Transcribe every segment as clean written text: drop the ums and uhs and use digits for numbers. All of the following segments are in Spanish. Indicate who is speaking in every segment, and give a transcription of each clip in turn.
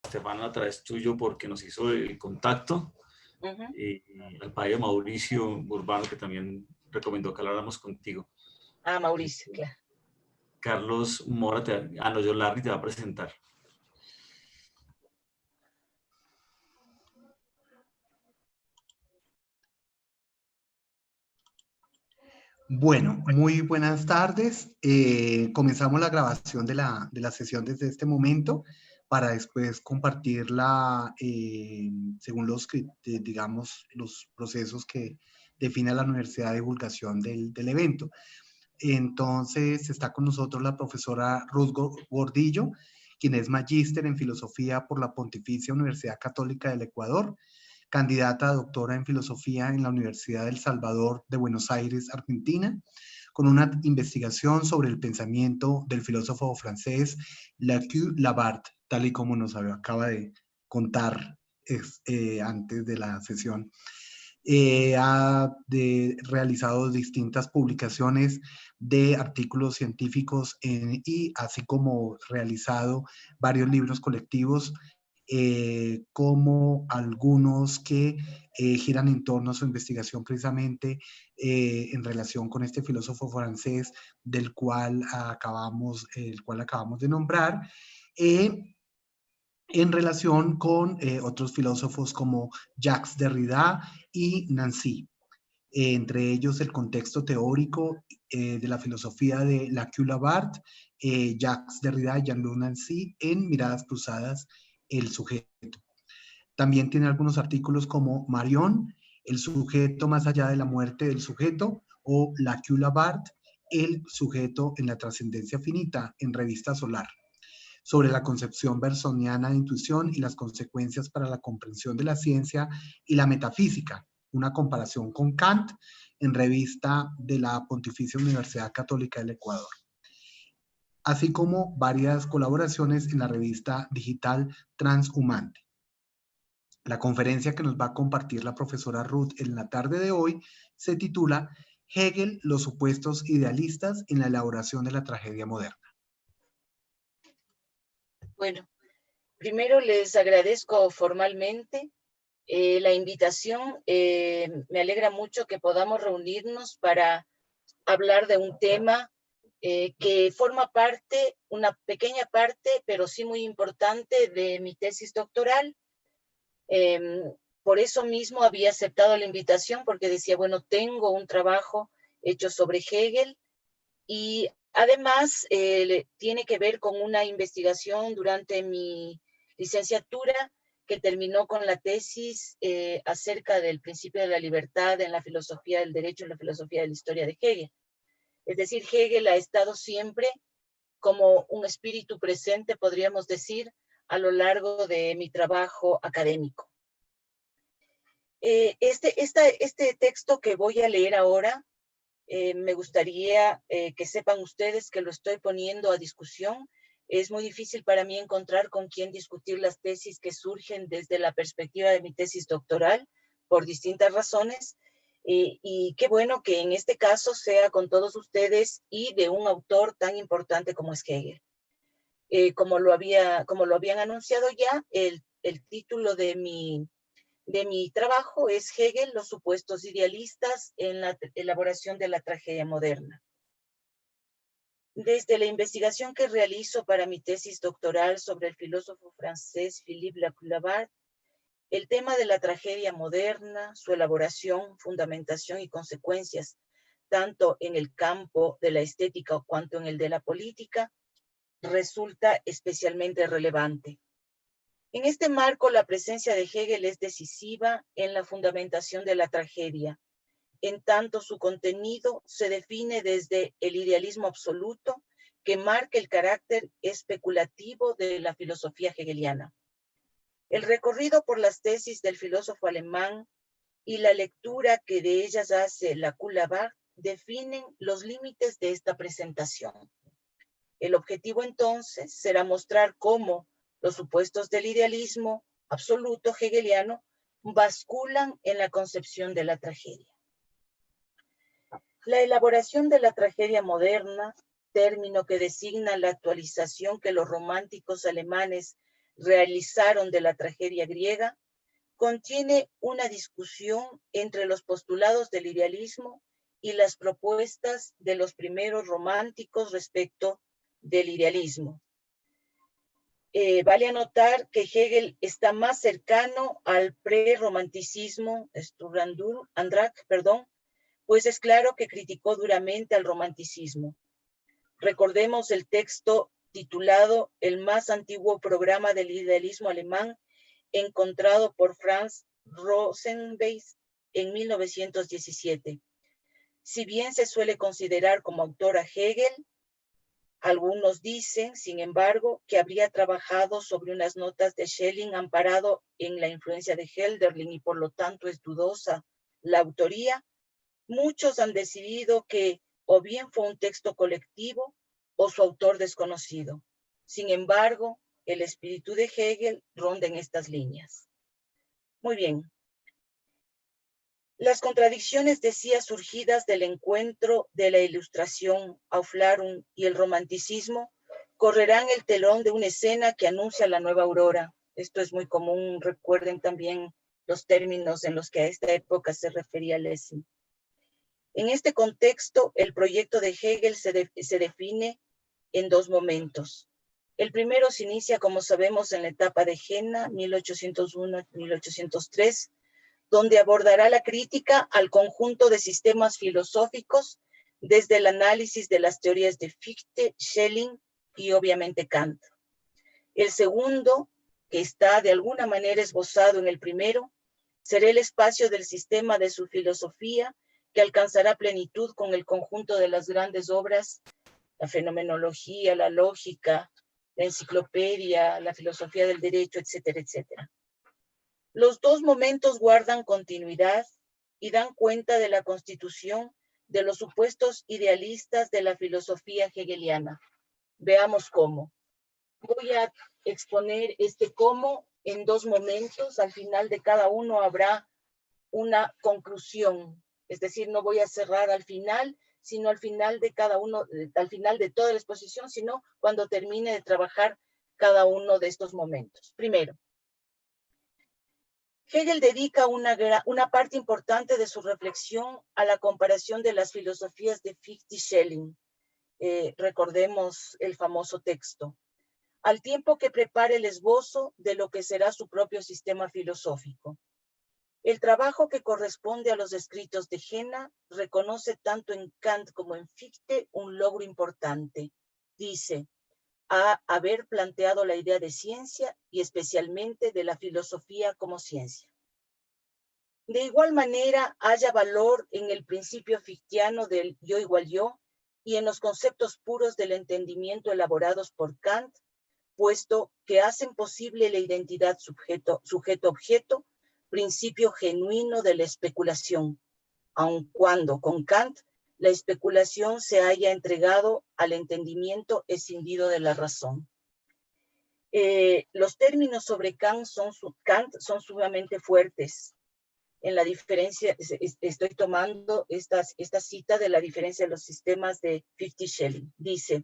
Speaker 1: Estefano a través tuyo porque nos hizo el contacto, y al padre Mauricio Urbano, que también recomendó que habláramos contigo.
Speaker 2: Ah, Mauricio, claro.
Speaker 1: Carlos Mora, Yolardi te va a presentar.
Speaker 3: Bueno, muy buenas tardes. Comenzamos la grabación de la sesión desde este momento para después compartirla según digamos, los procesos que define la Universidad de Divulgación del evento. Entonces, está con nosotros la profesora Ruth Gordillo, quien es magíster en Filosofía por la Pontificia Universidad Católica del Ecuador, candidata a doctora en Filosofía en la Universidad del Salvador de Buenos Aires, Argentina, con una investigación sobre el pensamiento del filósofo francés Lacue Labart, tal y como nos acaba de contar antes de la sesión. Ha realizado distintas publicaciones de artículos científicos y así como realizado varios libros colectivos, como algunos que giran en torno a su investigación precisamente en relación con este filósofo francés el cual acabamos de nombrar, en relación con otros filósofos como Jacques Derrida y Nancy. Entre ellos el contexto teórico de la filosofía de Lacue Labart, Jacques Derrida y Jean-Luc Nancy en Miradas Cruzadas, el sujeto. También tiene algunos artículos como Marion, el sujeto más allá de la muerte del sujeto, o Lacue Labart, el sujeto en la trascendencia finita, en Revista Solar, sobre la concepción bersoniana de intuición y las consecuencias para la comprensión de la ciencia y la metafísica, una comparación con Kant, en Revista de la Pontificia Universidad Católica del Ecuador, así como varias colaboraciones en la revista digital Transhumante. La conferencia que nos va a compartir la profesora Ruth en la tarde de hoy se titula Hegel, los supuestos idealistas en la elaboración de la tragedia moderna.
Speaker 2: Bueno, primero les agradezco formalmente la invitación. Me alegra mucho que podamos reunirnos para hablar de un tema que forma parte, una pequeña parte, pero sí muy importante de mi tesis doctoral. Por eso mismo había aceptado la invitación, porque decía, bueno, tengo un trabajo hecho sobre Hegel y además tiene que ver con una investigación durante mi licenciatura que terminó con la tesis acerca del principio de la libertad en la filosofía del derecho, en la filosofía de la historia de Hegel. Es decir, Hegel ha estado siempre como un espíritu presente, podríamos decir, a lo largo de mi trabajo académico. Este texto que voy a leer ahora, me gustaría que sepan ustedes que lo estoy poniendo a discusión. Es muy difícil para mí encontrar con quién discutir las tesis que surgen desde la perspectiva de mi tesis doctoral, por distintas razones. Y qué bueno que en este caso sea con todos ustedes y de un autor tan importante como es Hegel. Como lo habían anunciado ya, el título de mi trabajo es Hegel, los supuestos idealistas en la elaboración de la tragedia moderna. Desde la investigación que realizo para mi tesis doctoral sobre el filósofo francés Philippe Lacue Labart, el tema de la tragedia moderna, su elaboración, fundamentación y consecuencias, tanto en el campo de la estética cuanto en el de la política, resulta especialmente relevante. En este marco, la presencia de Hegel es decisiva en la fundamentación de la tragedia, en tanto su contenido se define desde el idealismo absoluto que marca el carácter especulativo de la filosofía hegeliana. El recorrido por las tesis del filósofo alemán y la lectura que de ellas hace Lacue Labart definen los límites de esta presentación. El objetivo entonces será mostrar cómo los supuestos del idealismo absoluto hegeliano basculan en la concepción de la tragedia. La elaboración de la tragedia moderna, término que designa la actualización que los románticos alemanes realizaron de la tragedia griega, contiene una discusión entre los postulados del idealismo y las propuestas de los primeros románticos respecto del idealismo. Vale anotar que Hegel está más cercano al pre-romanticismo, pues es claro que criticó duramente al romanticismo. Recordemos el texto titulado El más antiguo programa del idealismo alemán, encontrado por Franz Rosenweis en 1917. Si bien se suele considerar como autor a Hegel, algunos dicen, sin embargo, que habría trabajado sobre unas notas de Schelling amparado en la influencia de Hölderlin y por lo tanto es dudosa la autoría. Muchos han decidido que o bien fue un texto colectivo o su autor desconocido. Sin embargo, el espíritu de Hegel ronda en estas líneas. Muy bien. Las contradicciones, decía, surgidas del encuentro de la Ilustración, Aufklärung y el romanticismo, correrán el telón de una escena que anuncia la nueva aurora. Esto es muy común, recuerden también los términos en los que a esta época se refería Lessing. En este contexto, el proyecto de Hegel se define en dos momentos. El primero se inicia, como sabemos, en la etapa de Jena, 1801-1803, donde abordará la crítica al conjunto de sistemas filosóficos desde el análisis de las teorías de Fichte, Schelling y obviamente Kant. El segundo, que está de alguna manera esbozado en el primero, será el espacio del sistema de su filosofía que alcanzará plenitud con el conjunto de las grandes obras, la fenomenología, la lógica, la enciclopedia, la filosofía del derecho, etcétera, etcétera. Los dos momentos guardan continuidad y dan cuenta de la constitución de los supuestos idealistas de la filosofía hegeliana. Veamos cómo. Voy a exponer este cómo en dos momentos. Al final de cada uno habrá una conclusión. Es decir, no voy a cerrar al final, sino al final de cada uno, al final de toda la exposición, sino cuando termine de trabajar cada uno de estos momentos. Primero, Hegel dedica una parte importante de su reflexión a la comparación de las filosofías de Fichte y Schelling. Recordemos el famoso texto. Al tiempo que prepara el esbozo de lo que será su propio sistema filosófico. El trabajo que corresponde a los escritos de Jena reconoce tanto en Kant como en Fichte un logro importante. Dice, a haber planteado la idea de ciencia y especialmente de la filosofía como ciencia. De igual manera, haya valor en el principio fictiano del yo igual yo y en los conceptos puros del entendimiento elaborados por Kant, puesto que hacen posible la identidad sujeto-objeto, principio genuino de la especulación, aun cuando con Kant la especulación se haya entregado al entendimiento escindido de la razón. Los términos sobre Kant son sumamente fuertes. En la diferencia, estoy tomando esta cita de la diferencia de los sistemas de Fichte y Schelling. Dice,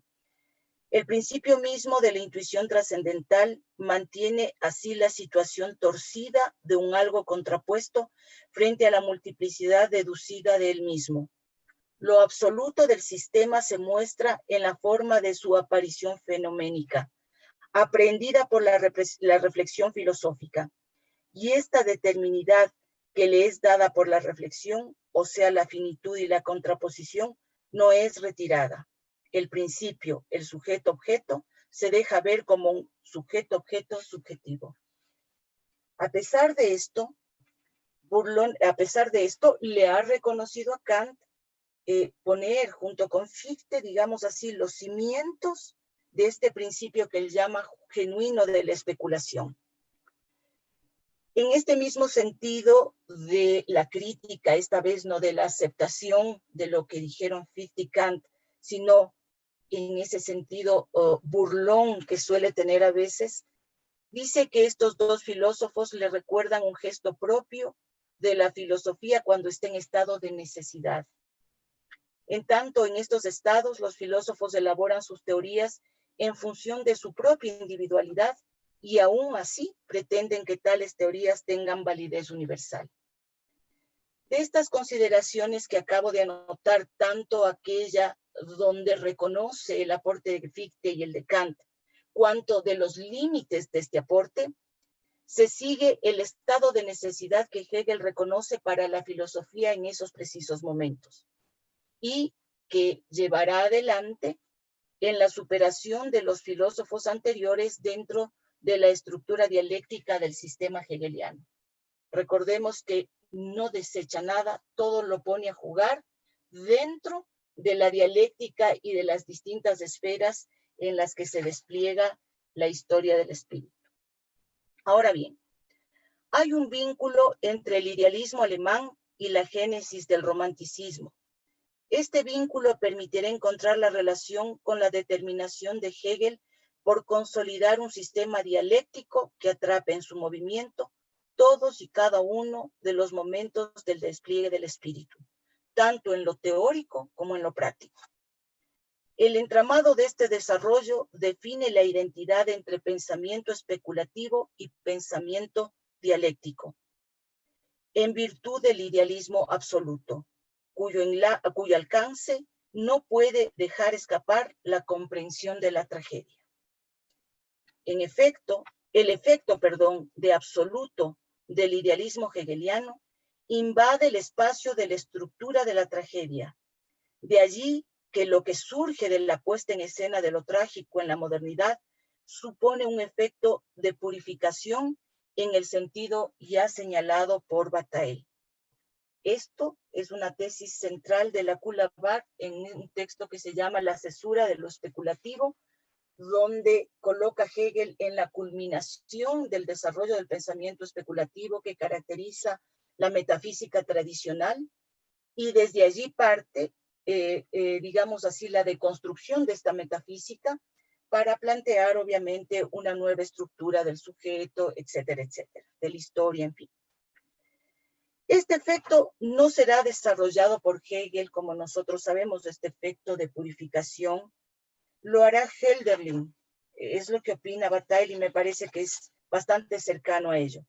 Speaker 2: el principio mismo de la intuición trascendental mantiene así la situación torcida de un algo contrapuesto frente a la multiplicidad deducida de él mismo. Lo absoluto del sistema se muestra en la forma de su aparición fenoménica, aprendida por la reflexión filosófica. Y esta determinidad que le es dada por la reflexión, o sea, la finitud y la contraposición, no es retirada. El principio, el sujeto-objeto, se deja ver como un sujeto-objeto subjetivo. A pesar de esto, le ha reconocido a Kant poner junto con Fichte, digamos así, los cimientos de este principio que él llama genuino de la especulación. En este mismo sentido de la crítica, esta vez no de la aceptación de lo que dijeron Fichte y Kant, sino en ese sentido burlón que suele tener a veces, dice que estos dos filósofos le recuerdan un gesto propio de la filosofía cuando está en estado de necesidad. En tanto, en estos estados, los filósofos elaboran sus teorías en función de su propia individualidad y aún así pretenden que tales teorías tengan validez universal. De estas consideraciones que acabo de anotar, tanto aquella donde reconoce el aporte de Fichte y el de Kant, cuanto de los límites de este aporte, se sigue el estado de necesidad que Hegel reconoce para la filosofía en esos precisos momentos y que llevará adelante en la superación de los filósofos anteriores dentro de la estructura dialéctica del sistema hegeliano. Recordemos que no desecha nada, todo lo pone a jugar dentro de la dialéctica y de las distintas esferas en las que se despliega la historia del espíritu. Ahora bien, hay un vínculo entre el idealismo alemán y la génesis del romanticismo. Este vínculo permitirá encontrar la relación con la determinación de Hegel por consolidar un sistema dialéctico que atrape en su movimiento todos y cada uno de los momentos del despliegue del espíritu, tanto en lo teórico como en lo práctico. El entramado de este desarrollo define la identidad entre pensamiento especulativo y pensamiento dialéctico, en virtud del idealismo absoluto, cuyo alcance no puede dejar escapar la comprensión de la tragedia. En efecto, el efecto de absoluto del idealismo hegeliano invade el espacio de la estructura de la tragedia. De allí que lo que surge de la puesta en escena de lo trágico en la modernidad supone un efecto de purificación en el sentido ya señalado por Bataille. Esto es una tesis central de la Coulabart en un texto que se llama La cesura de lo especulativo, donde coloca Hegel en la culminación del desarrollo del pensamiento especulativo que caracteriza la metafísica tradicional, y desde allí parte, digamos así, la deconstrucción de esta metafísica para plantear, obviamente, una nueva estructura del sujeto, etcétera, etcétera, de la historia, en fin. Este efecto no será desarrollado por Hegel, como nosotros sabemos, este efecto de purificación, lo hará Hölderlin, es lo que opina Bataille y me parece que es bastante cercano a ello.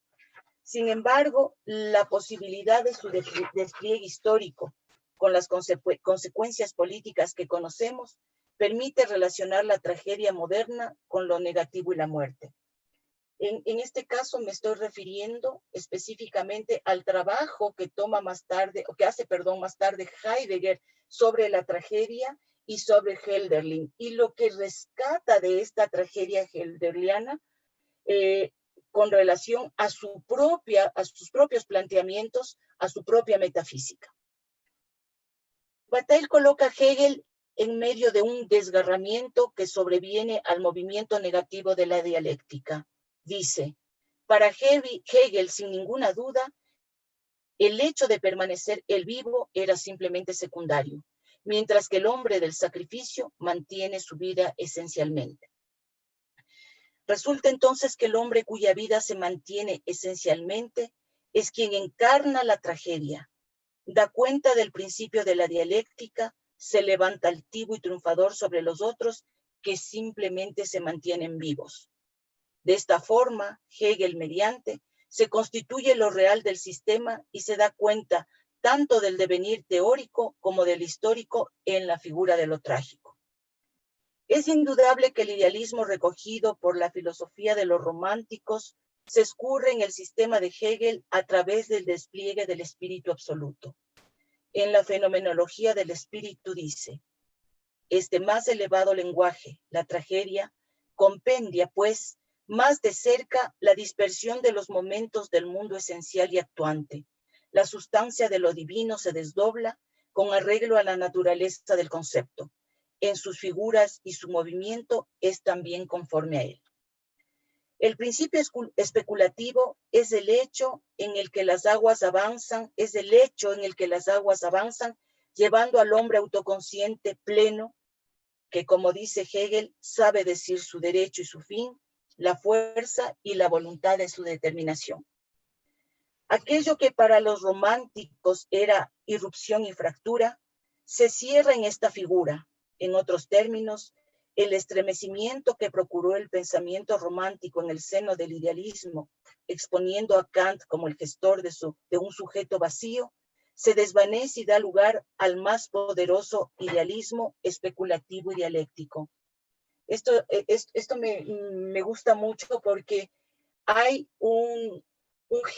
Speaker 2: Sin embargo, la posibilidad de su despliegue histórico con las consecuencias políticas que conocemos permite relacionar la tragedia moderna con lo negativo y la muerte. En este caso me estoy refiriendo específicamente al trabajo que toma más tarde, o que hace, más tarde Heidegger sobre la tragedia y sobre Hölderlin, y lo que rescata de esta tragedia hölderliana con relación a sus propios planteamientos, a su propia metafísica. Bataille coloca a Hegel en medio de un desgarramiento que sobreviene al movimiento negativo de la dialéctica. Dice, para Hegel, sin ninguna duda, el hecho de permanecer el vivo era simplemente secundario, mientras que el hombre del sacrificio mantiene su vida esencialmente. Resulta entonces que el hombre cuya vida se mantiene esencialmente es quien encarna la tragedia, da cuenta del principio de la dialéctica, se levanta altivo y triunfador sobre los otros que simplemente se mantienen vivos. De esta forma, Hegel mediante, se constituye lo real del sistema y se da cuenta tanto del devenir teórico como del histórico en la figura de lo trágico. Es indudable que el idealismo recogido por la filosofía de los románticos se escurre en el sistema de Hegel a través del despliegue del espíritu absoluto. En la fenomenología del espíritu dice, este más elevado lenguaje, la tragedia, compendia, pues, más de cerca la dispersión de los momentos del mundo esencial y actuante. La sustancia de lo divino se desdobla con arreglo a la naturaleza del concepto. En sus figuras y su movimiento es también conforme a él. El principio especulativo es el hecho en el que las aguas avanzan, llevando al hombre autoconsciente pleno, que como dice Hegel, sabe decir su derecho y su fin, la fuerza y la voluntad de su determinación. Aquello que para los románticos era irrupción y fractura, se cierra en esta figura. En otros términos, el estremecimiento que procuró el pensamiento romántico en el seno del idealismo, exponiendo a Kant como el gestor de un sujeto vacío, se desvanece y da lugar al más poderoso idealismo especulativo y dialéctico. Esto me gusta mucho porque hay un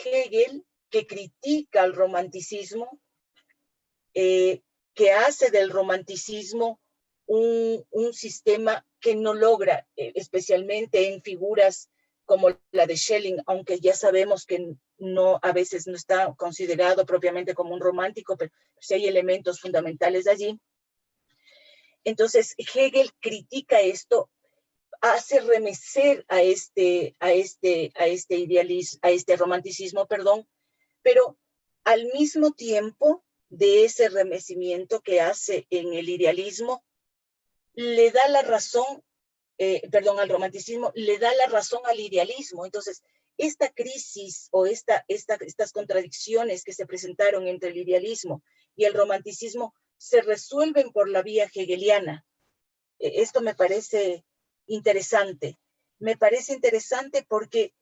Speaker 2: Hegel que critica al romanticismo, que hace del romanticismo un sistema que no logra, especialmente en figuras como la de Schelling, aunque ya sabemos que no, a veces no está considerado propiamente como un romántico, pero sí hay elementos fundamentales allí. Entonces, Hegel critica esto, hace remecer a este romanticismo, perdón, pero al mismo tiempo de ese remecimiento que hace en el idealismo, le da la razón, al romanticismo, le da la razón al idealismo. Entonces, esta crisis o estas contradicciones que se presentaron entre el idealismo y el romanticismo se resuelven por la vía hegeliana. Esto me parece interesante. Me parece interesante porque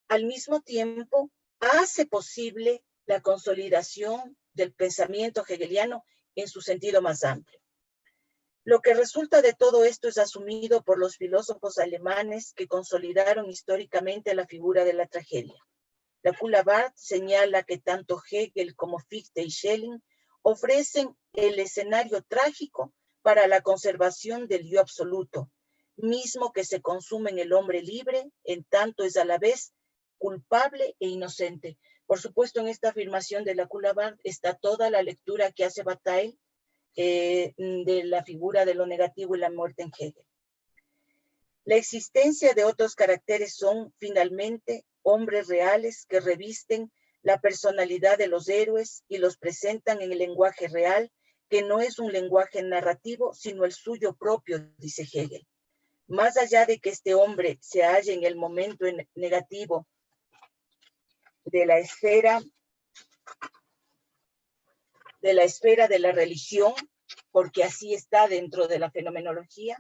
Speaker 2: al mismo tiempo hace posible la consolidación del pensamiento hegeliano en su sentido más amplio. Lo que resulta de todo esto es asumido por los filósofos alemanes que consolidaron históricamente la figura de la tragedia. La Coulabart señala que tanto Hegel como Fichte y Schelling ofrecen el escenario trágico para la conservación del yo absoluto, mismo que se consume en el hombre libre, en tanto es a la vez culpable e inocente. Por supuesto, en esta afirmación de la Coulabart está toda la lectura que hace Bataille de la figura de lo negativo y la muerte en Hegel. La existencia de otros caracteres son, finalmente, hombres reales que revisten la personalidad de los héroes y los presentan en el lenguaje real, que no es un lenguaje narrativo, sino el suyo propio, dice Hegel. Más allá de que este hombre se halle en el momento negativo de la esfera de la religión, porque así está dentro de la fenomenología,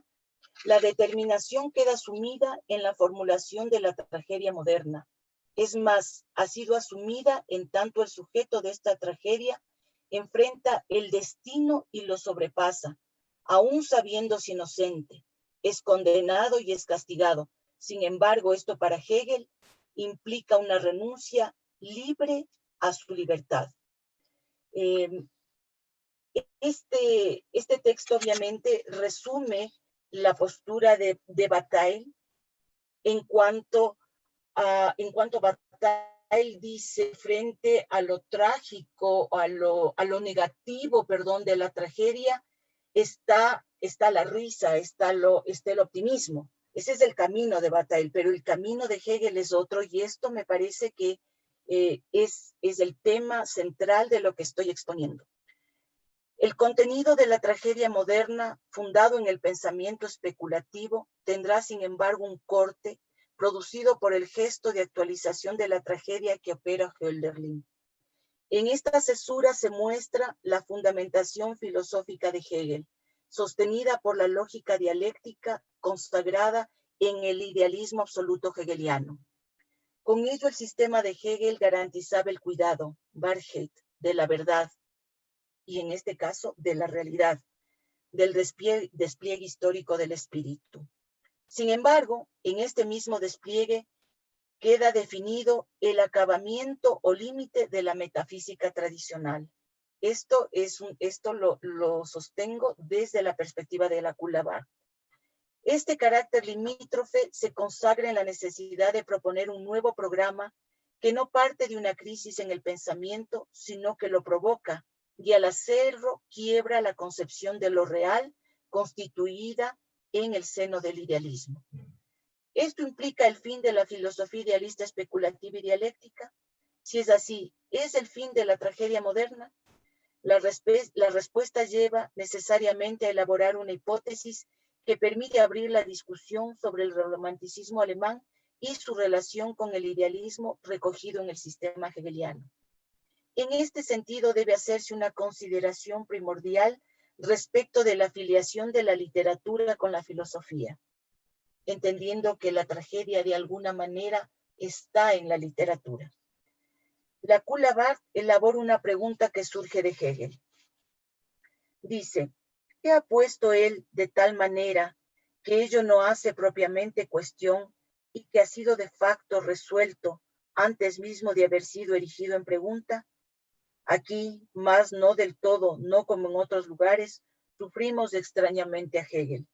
Speaker 2: la determinación queda sumida en la formulación de la tragedia moderna. Es más, ha sido asumida en tanto el sujeto de esta tragedia enfrenta el destino y lo sobrepasa, aún sabiéndose inocente, es condenado y es castigado. Sin embargo, esto para Hegel implica una renuncia libre a su libertad. Este texto obviamente resume la postura de Bataille en cuanto Bataille dice frente a lo trágico, a lo negativo, de la tragedia, está la risa, está el optimismo. Ese es el camino de Bataille, pero el camino de Hegel es otro, y esto me parece que es el tema central de lo que estoy exponiendo. El contenido de la tragedia moderna, fundado en el pensamiento especulativo, tendrá sin embargo un corte producido por el gesto de actualización de la tragedia que opera Hölderlin. En esta cesura se muestra la fundamentación filosófica de Hegel, sostenida por la lógica dialéctica consagrada en el idealismo absoluto hegeliano. Con ello el sistema de Hegel garantizaba el cuidado, Wahrheit, de la verdad, y en este caso de la realidad, del despliegue histórico del espíritu. Sin embargo, en este mismo despliegue queda definido el acabamiento o límite de la metafísica tradicional. Esto lo sostengo desde la perspectiva de la Coulabart. Este carácter limítrofe se consagra en la necesidad de proponer un nuevo programa que no parte de una crisis en el pensamiento, sino que lo provoca, y al hacerlo quiebra la concepción de lo real constituida en el seno del idealismo. ¿Esto implica el fin de la filosofía idealista especulativa y dialéctica? Si es así, ¿es el fin de la tragedia moderna? La respuesta lleva necesariamente a elaborar una hipótesis que permite abrir la discusión sobre el romanticismo alemán y su relación con el idealismo recogido en el sistema hegeliano. En este sentido debe hacerse una consideración primordial respecto de la afiliación de la literatura con la filosofía, entendiendo que la tragedia de alguna manera está en la literatura. La Coulabart elabora una pregunta que surge de Hegel. Dice, ¿qué ha puesto él de tal manera que ello no hace propiamente cuestión y que ha sido de facto resuelto antes mismo de haber sido erigido en pregunta? Aquí, más no del todo, no como en otros lugares, sufrimos extrañamente a Hegel.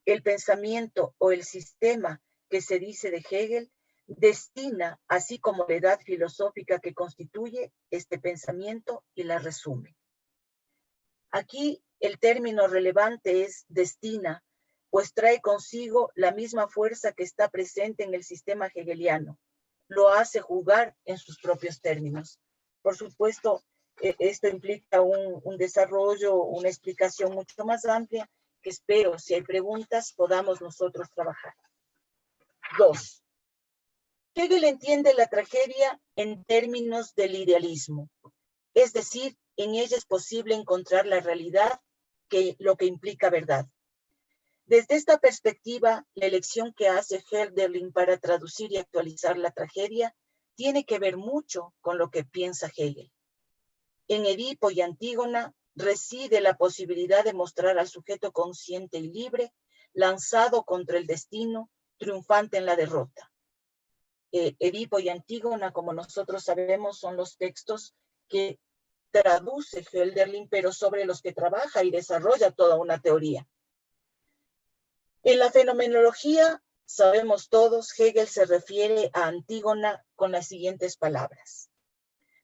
Speaker 2: El pensamiento o el sistema que se dice de Hegel destina, así como la edad filosófica que constituye este pensamiento y la resume. Aquí el término relevante es destina, pues trae consigo la misma fuerza que está presente en el sistema hegeliano. Lo hace jugar en sus propios términos. Por supuesto, esto implica un desarrollo, una explicación mucho más amplia que espero, si hay preguntas, podamos nosotros trabajar. 2. Hegel entiende la tragedia en términos del idealismo, es decir, en ella es posible encontrar la realidad, lo que implica verdad. Desde esta perspectiva, la elección que hace Hölderlin para traducir y actualizar la tragedia tiene que ver mucho con lo que piensa Hegel. En Edipo y Antígona reside la posibilidad de mostrar al sujeto consciente y libre, lanzado contra el destino, triunfante en la derrota. Edipo y Antígona, como nosotros sabemos, son los textos que traduce Hölderlin, pero sobre los que trabaja y desarrolla toda una teoría. En la fenomenología, sabemos todos, Hegel se refiere a Antígona con las siguientes palabras.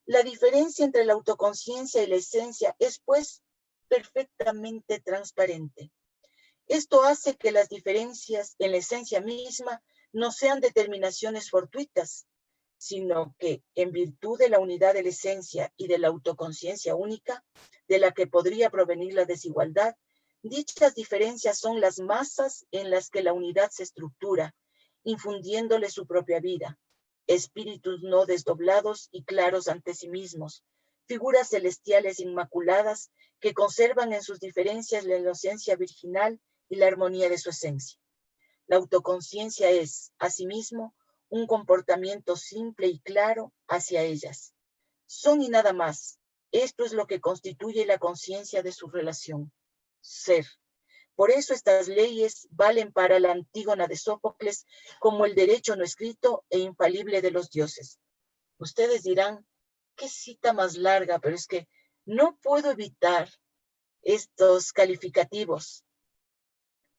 Speaker 2: La diferencia entre la autoconciencia y la esencia es, pues, perfectamente transparente. Esto hace que las diferencias en la esencia misma no sean determinaciones fortuitas, sino que, en virtud de la unidad de la esencia y de la autoconciencia única, de la que podría provenir la desigualdad, dichas diferencias son las masas en las que la unidad se estructura, infundiéndole su propia vida, espíritus no desdoblados y claros ante sí mismos, figuras celestiales inmaculadas que conservan en sus diferencias la inocencia virginal y la armonía de su esencia. La autoconciencia es, asimismo, un comportamiento simple y claro hacia ellas. Son y nada más. Esto es lo que constituye la conciencia de su relación. Ser. Por eso estas leyes valen para la Antígona de Sófocles como el derecho no escrito e infalible de los dioses. Ustedes dirán, qué cita más larga, pero es que no puedo evitar estos calificativos.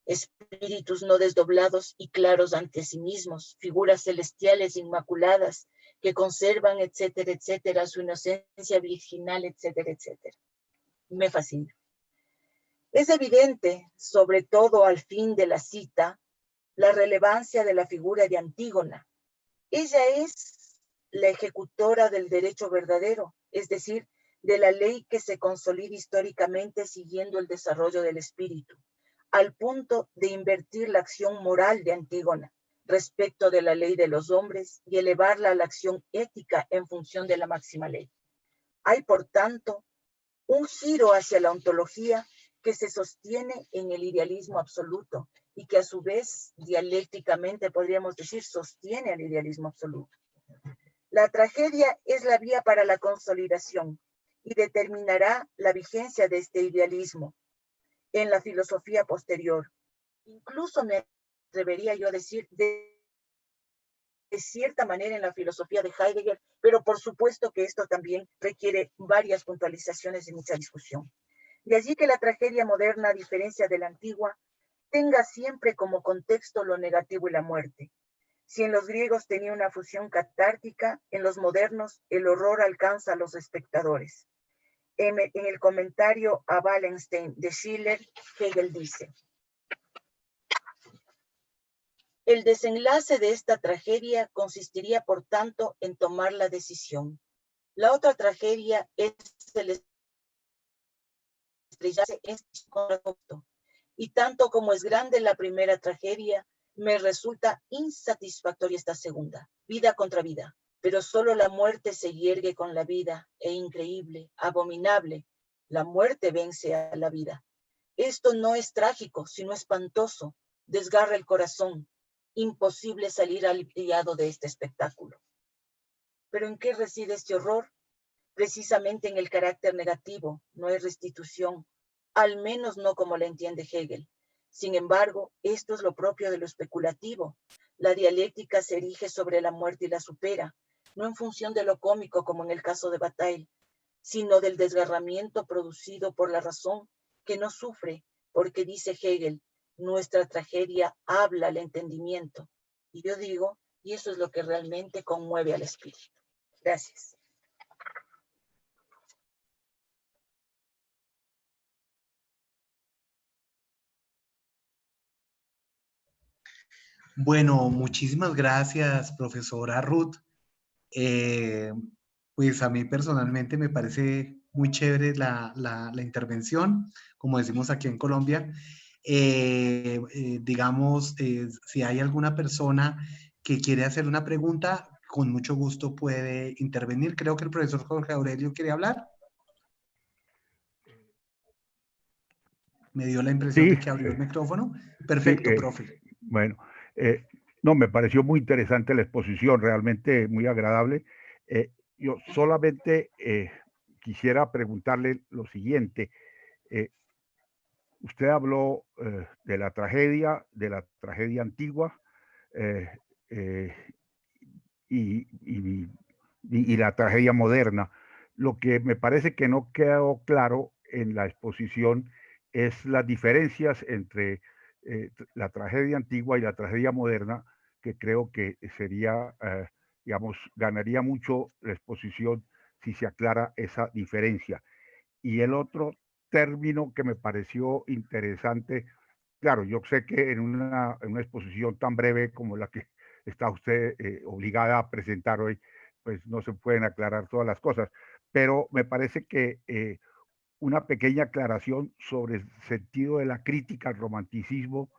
Speaker 2: Espíritus no desdoblados y claros ante sí mismos, figuras celestiales inmaculadas que conservan, etcétera, etcétera, su inocencia virginal, etcétera, etcétera. Me fascina. Es evidente, sobre todo al fin de la cita, la relevancia de la figura de Antígona. Ella es la ejecutora del derecho verdadero, es decir, de la ley que se consolida históricamente siguiendo el desarrollo del espíritu, al punto de invertir la acción moral de Antígona respecto de la ley de los hombres y elevarla a la acción ética en función de la máxima ley. Hay, por tanto, un giro hacia la ontología que se sostiene en el idealismo absoluto y que a su vez, dialécticamente podríamos decir, sostiene al idealismo absoluto. La tragedia es la vía para la consolidación y determinará la vigencia de este idealismo en la filosofía posterior. Incluso me atrevería yo a decir de cierta manera en la filosofía de Heidegger, pero por supuesto que esto también requiere varias puntualizaciones y mucha discusión. De allí que la tragedia moderna, a diferencia de la antigua, tenga siempre como contexto lo negativo y la muerte. Si en los griegos tenía una fusión catártica, en los modernos el horror alcanza a los espectadores. En el comentario a Wallenstein de Schiller, Hegel dice: el desenlace de esta tragedia consistiría, por tanto, en tomar la decisión. La otra tragedia es el estrellarse en conducto. Y tanto como es grande la primera tragedia, me resulta insatisfactoria esta segunda, vida contra vida. Pero solo la muerte se yergue con la vida, e increíble, abominable, la muerte vence a la vida. Esto no es trágico, sino espantoso. Desgarra el corazón. Imposible salir aliviado de este espectáculo. ¿Pero en qué reside este horror? Precisamente en el carácter negativo. No hay restitución, al menos no como la entiende Hegel. Sin embargo, esto es lo propio de lo especulativo. La dialéctica se erige sobre la muerte y la supera, no en función de lo cómico como en el caso de Bataille, sino del desgarramiento producido por la razón que no sufre, porque dice Hegel, nuestra tragedia habla al entendimiento. Y yo digo, y eso es lo que realmente conmueve al espíritu. Gracias.
Speaker 3: Bueno, muchísimas gracias, profesora Ruth. Eh, pues a mí personalmente me parece muy chévere la intervención, como decimos aquí en Colombia. Digamos, si hay alguna persona que quiere hacer una pregunta, con mucho gusto puede intervenir. Creo que el profesor Jorge Aurelio quiere hablar. Me dio la impresión de que abrió el micrófono. Perfecto,
Speaker 4: sí,
Speaker 3: profe.
Speaker 4: Bueno, no, me pareció muy interesante la exposición, realmente muy agradable. Yo solamente quisiera preguntarle lo siguiente. Usted habló de la tragedia antigua eh, eh, y la tragedia moderna. Lo que me parece que no quedó claro en la exposición es las diferencias entre la tragedia antigua y la tragedia moderna, que creo que sería, digamos, ganaría mucho la exposición si se aclara esa diferencia. Y el otro término que me pareció interesante, claro, yo sé que en una exposición tan breve como la que está usted obligada a presentar hoy, pues no se pueden aclarar todas las cosas, pero me parece que una pequeña aclaración sobre el sentido de la crítica al romanticismo,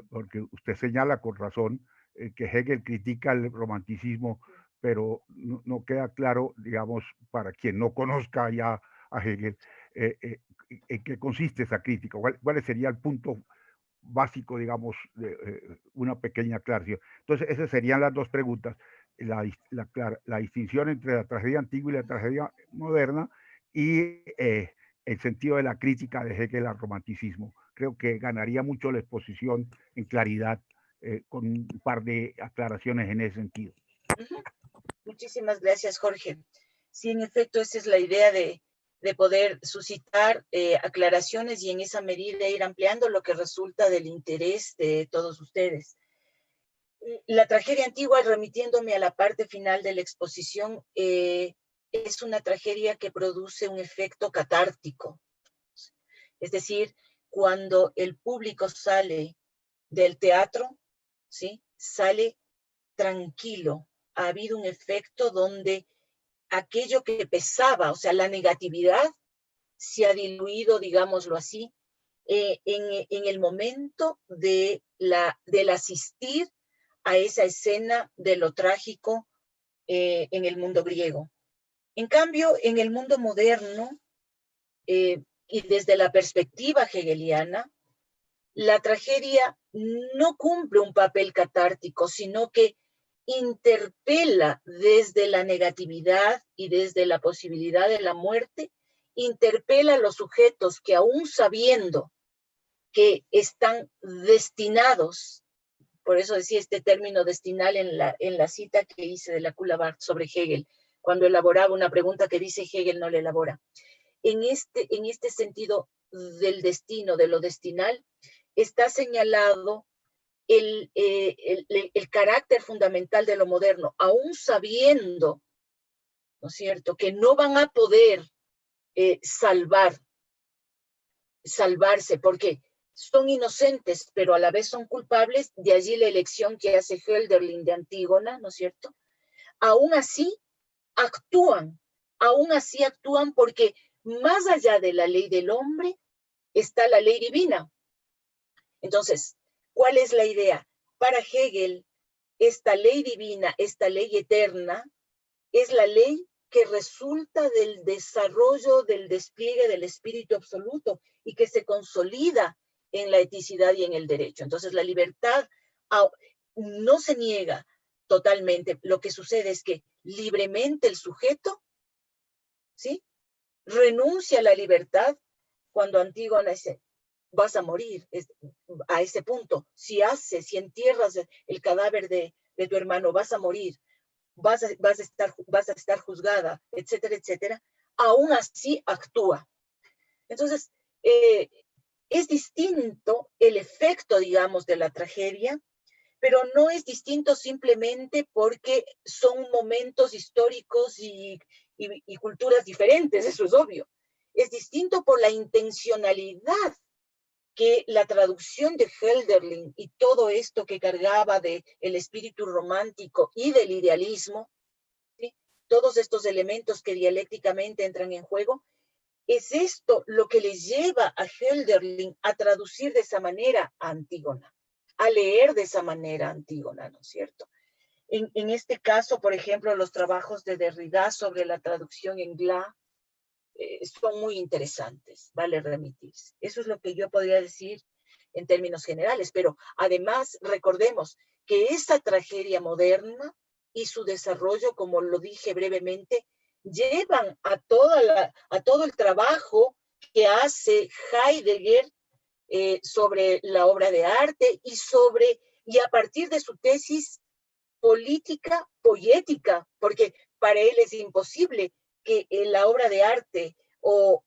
Speaker 4: porque usted señala con razón que Hegel critica el romanticismo, pero no queda claro, digamos, para quien no conozca ya a Hegel, en qué consiste esa crítica, cuál sería el punto básico, digamos, de una pequeña aclaración. Entonces, esas serían las dos preguntas, la distinción entre la tragedia antigua y la tragedia moderna y el sentido de la crítica de Hegel al romanticismo. Creo que ganaría mucho la exposición en claridad con un par de aclaraciones en ese sentido.
Speaker 2: Muchísimas gracias, Jorge. Sí, en efecto, esa es la idea de poder suscitar aclaraciones y en esa medida ir ampliando lo que resulta del interés de todos ustedes. La tragedia antigua, remitiéndome a la parte final de la exposición, es una tragedia que produce un efecto catártico. Es decir, cuando el público sale del teatro, ¿sí? Sale tranquilo. Ha habido un efecto donde aquello que pesaba, o sea, la negatividad, se ha diluido, digámoslo así, en el momento del asistir a esa escena de lo trágico en el mundo griego. En cambio, en el mundo moderno, y desde la perspectiva hegeliana, la tragedia no cumple un papel catártico, sino que interpela desde la negatividad y desde la posibilidad de la muerte, interpela a los sujetos que aún sabiendo que están destinados, por eso decía este término destinal en la cita que hice de la Coulabart sobre Hegel, cuando elaboraba una pregunta que dice Hegel no la elabora. En este sentido del destino, de lo destinal, está señalado el carácter fundamental de lo moderno, aún sabiendo, ¿no es cierto?, que no van a poder salvarse, porque son inocentes, pero a la vez son culpables, de allí la elección que hace Hölderlin de Antígona, ¿no es cierto? Aún así actúan porque más allá de la ley del hombre está la ley divina. Entonces, ¿cuál es la idea? Para Hegel, esta ley divina, esta ley eterna, es la ley que resulta del desarrollo, del despliegue del espíritu absoluto y que se consolida en la eticidad y en el derecho. Entonces la libertad no se niega totalmente. Lo que sucede es que libremente el sujeto, ¿sí?, renuncia a la libertad cuando Antígona dice, vas a morir a ese punto. Si entierras el cadáver de tu hermano, vas a morir, vas a estar juzgada, etcétera, etcétera. Aún así actúa. Entonces, es distinto el efecto, digamos, de la tragedia, pero no es distinto simplemente porque son momentos históricos y culturas diferentes, eso es obvio. Es distinto por la intencionalidad que la traducción de Hölderlin y todo esto que cargaba del espíritu romántico y del idealismo, ¿sí?, todos estos elementos que dialécticamente entran en juego, es esto lo que les lleva a Hölderlin a traducir de esa manera a Antígona, a leer de esa manera a Antígona, ¿no es cierto? En este caso, por ejemplo, los trabajos de Derrida sobre la traducción en Glas son muy interesantes, vale remitirse. Eso es lo que yo podría decir en términos generales, pero además recordemos que esa tragedia moderna y su desarrollo, como lo dije brevemente, llevan a todo el trabajo que hace Heidegger sobre la obra de arte y a partir de su tesis política poética, porque para él es imposible que la obra de arte o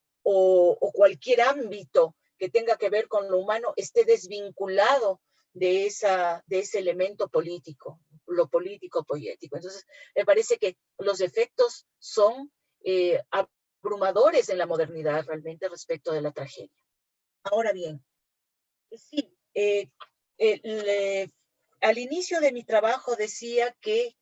Speaker 2: cualquier ámbito que tenga que ver con lo humano esté desvinculado de ese elemento político, lo político poético. Entonces, me parece que los efectos son abrumadores en la modernidad realmente respecto de la tragedia. Ahora bien, sí, al inicio de mi trabajo decía que